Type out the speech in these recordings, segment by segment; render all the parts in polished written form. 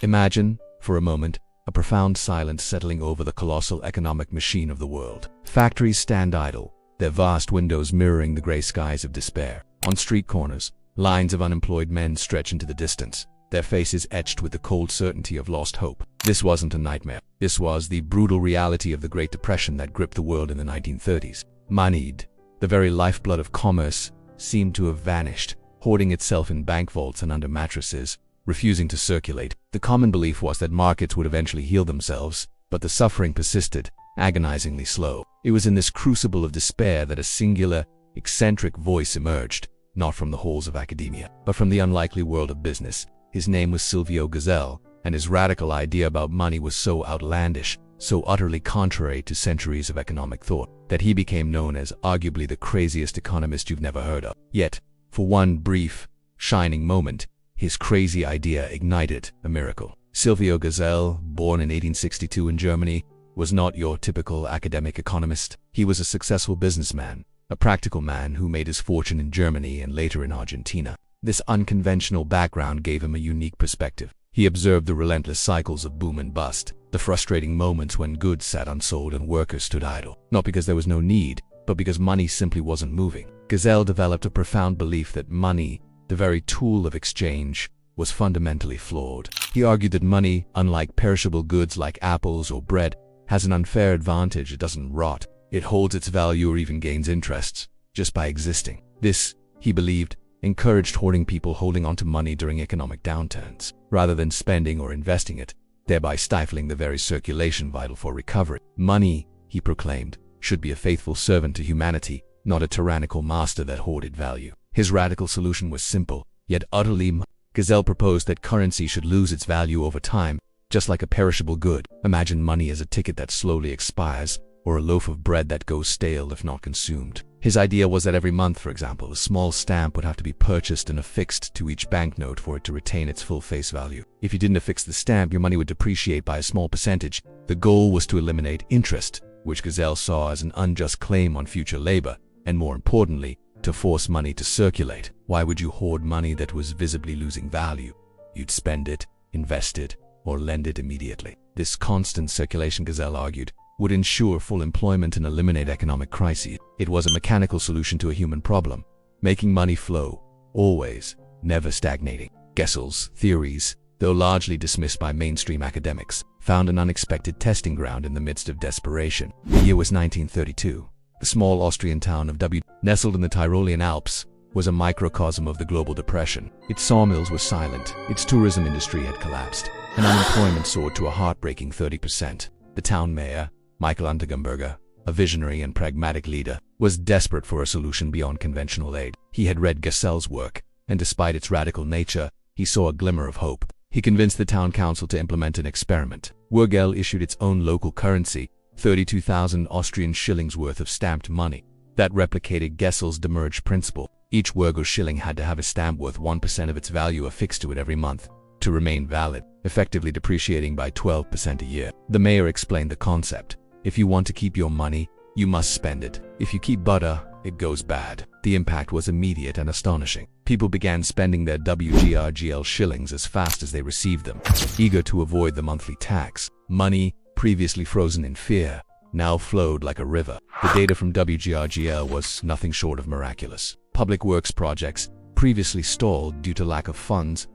Imagine, for a moment, a profound silence settling over the colossal economic machine of the world. Factories stand idle, their vast windows mirroring the gray skies of despair. On street corners, lines of unemployed men stretch into the distance, their faces etched with the cold certainty of lost hope. This wasn't a nightmare. This was the brutal reality of the Great Depression that gripped the world in the 1930s. Money, the very lifeblood of commerce, seemed to have vanished, hoarding itself in bank vaults and under mattresses, refusing to circulate. The common belief was that markets would eventually heal themselves, but the suffering persisted, agonizingly slow. It was in this crucible of despair that a singular, eccentric voice emerged, not from the halls of academia, but from the unlikely world of business. His name was Silvio Gesell, and his radical idea about money was so outlandish, so utterly contrary to centuries of economic thought, that he became known as arguably the craziest economist you've never heard of. Yet, for one brief, shining moment, his crazy idea ignited a miracle. Silvio Gesell, born in 1862 in Germany, was not your typical academic economist. He was a successful businessman, a practical man who made his fortune in Germany and later in Argentina. This unconventional background gave him a unique perspective. He observed the relentless cycles of boom and bust, the frustrating moments when goods sat unsold and workers stood idle, not because there was no need, but because money simply wasn't moving. Gesell developed a profound belief that money, the very tool of exchange, was fundamentally flawed. He argued that money, unlike perishable goods like apples or bread, has an unfair advantage. It doesn't rot. It holds its value or even gains interests, just by existing. This, he believed, encouraged hoarding people holding onto money during economic downturns, rather than spending or investing it, thereby stifling the very circulation vital for recovery. Money, he proclaimed, should be a faithful servant to humanity, not a tyrannical master that hoarded value. His radical solution was simple, yet utterly. Gesell proposed that currency should lose its value over time, just like a perishable good. Imagine money as a ticket that slowly expires, or a loaf of bread that goes stale if not consumed. His idea was that every month, for example, a small stamp would have to be purchased and affixed to each banknote for it to retain its full face value. If you didn't affix the stamp, your money would depreciate by a small percentage. The goal was to eliminate interest, which Gesell saw as an unjust claim on future labor, and more importantly, to force money to circulate. Why would you hoard money that was visibly losing value? You'd spend it, invest it, or lend it immediately. This constant circulation, Gesell argued, would ensure full employment and eliminate economic crises. It was a mechanical solution to a human problem, making money flow, always, never stagnating. Gesell's theories, though largely dismissed by mainstream academics, found an unexpected testing ground in the midst of desperation. The year was 1932. The small Austrian town of W, nestled in the Tyrolean Alps, was a microcosm of the global depression. Its sawmills were silent, its tourism industry had collapsed, and unemployment soared to a heartbreaking 30%. The town mayor, Michael Untergemberger, a visionary and pragmatic leader, was desperate for a solution beyond conventional aid. He had read Gesell's work, and despite its radical nature, he saw a glimmer of hope. He convinced the town council to implement an experiment. Wörgl issued its own local currency, 32,000 Austrian shillings worth of stamped money, that replicated Gesell's Demurrage principle. Each Wörgl shilling had to have a stamp worth 1% of its value affixed to it every month, to remain valid, effectively depreciating by 12% a year. The mayor explained the concept. If you want to keep your money, you must spend it. If you keep butter, it goes bad. The impact was immediate and astonishing. People began spending their WGRGL shillings as fast as they received them, eager to avoid the monthly tax. Money, previously frozen in fear, now flowed like a river. The data from WGRGL was nothing short of miraculous. Public works projects, previously stalled due to lack of funds,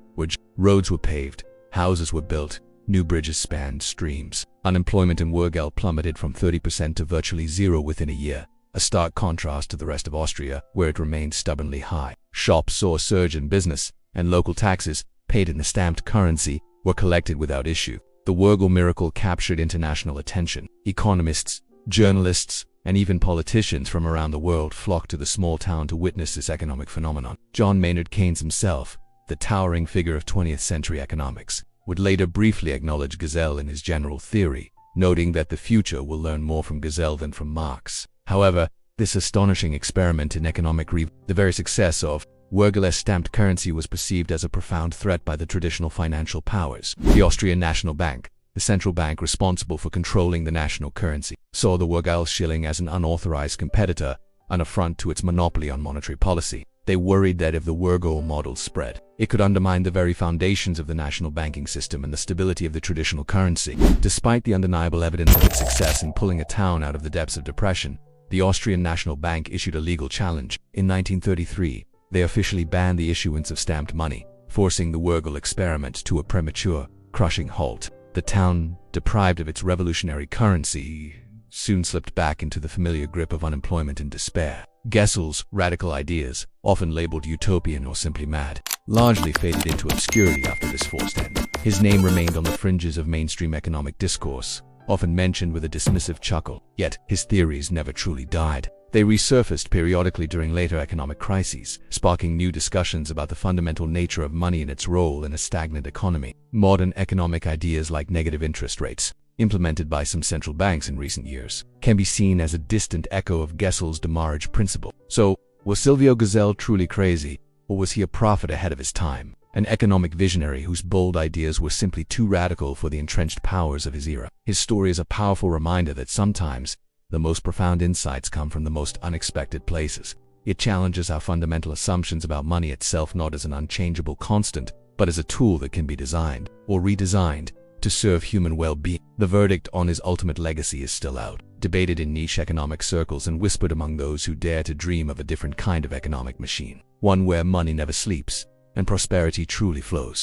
roads were paved, houses were built, new bridges spanned streams. Unemployment in Wörgl plummeted from 30% to virtually zero within a year, a stark contrast to the rest of Austria, where it remained stubbornly high. Shops saw a surge in business, and local taxes, paid in the stamped currency, were collected without issue. The Wörgl miracle captured international attention. Economists, journalists, and even politicians from around the world flocked to the small town to witness this economic phenomenon. John Maynard Keynes himself, the towering figure of 20th century economics, would later briefly acknowledge Gesell in his general theory, noting that the future will learn more from Gesell than from Marx. However, this astonishing experiment in economic the very success of Wörgl's stamped currency was perceived as a profound threat by the traditional financial powers. The Austrian National Bank, the central bank responsible for controlling the national currency, saw the Wörgl shilling as an unauthorized competitor, an affront to its monopoly on monetary policy. They worried that if the Wörgl model spread, it could undermine the very foundations of the national banking system and the stability of the traditional currency. Despite the undeniable evidence of its success in pulling a town out of the depths of depression, the Austrian National Bank issued a legal challenge. In 1933, they officially banned the issuance of stamped money, forcing the Wörgl Experiment to a premature, crushing halt. The town, deprived of its revolutionary currency, soon slipped back into the familiar grip of unemployment and despair. Gesell's radical ideas, often labeled utopian or simply mad, largely faded into obscurity after this forced end. His name remained on the fringes of mainstream economic discourse, often mentioned with a dismissive chuckle, yet his theories never truly died. They resurfaced periodically during later economic crises, sparking new discussions about the fundamental nature of money and its role in a stagnant economy. Modern economic ideas like negative interest rates, implemented by some central banks in recent years, can be seen as a distant echo of Gesell's Demurrage principle. So, was Silvio Gesell truly crazy, or was he a prophet ahead of his time, an economic visionary whose bold ideas were simply too radical for the entrenched powers of his era? His story is a powerful reminder that sometimes the most profound insights come from the most unexpected places. It challenges our fundamental assumptions about money itself, not as an unchangeable constant, but as a tool that can be designed or redesigned to serve human well-being. The verdict on his ultimate legacy is still out, debated in niche economic circles and whispered among those who dare to dream of a different kind of economic machine, one where money never sleeps and prosperity truly flows.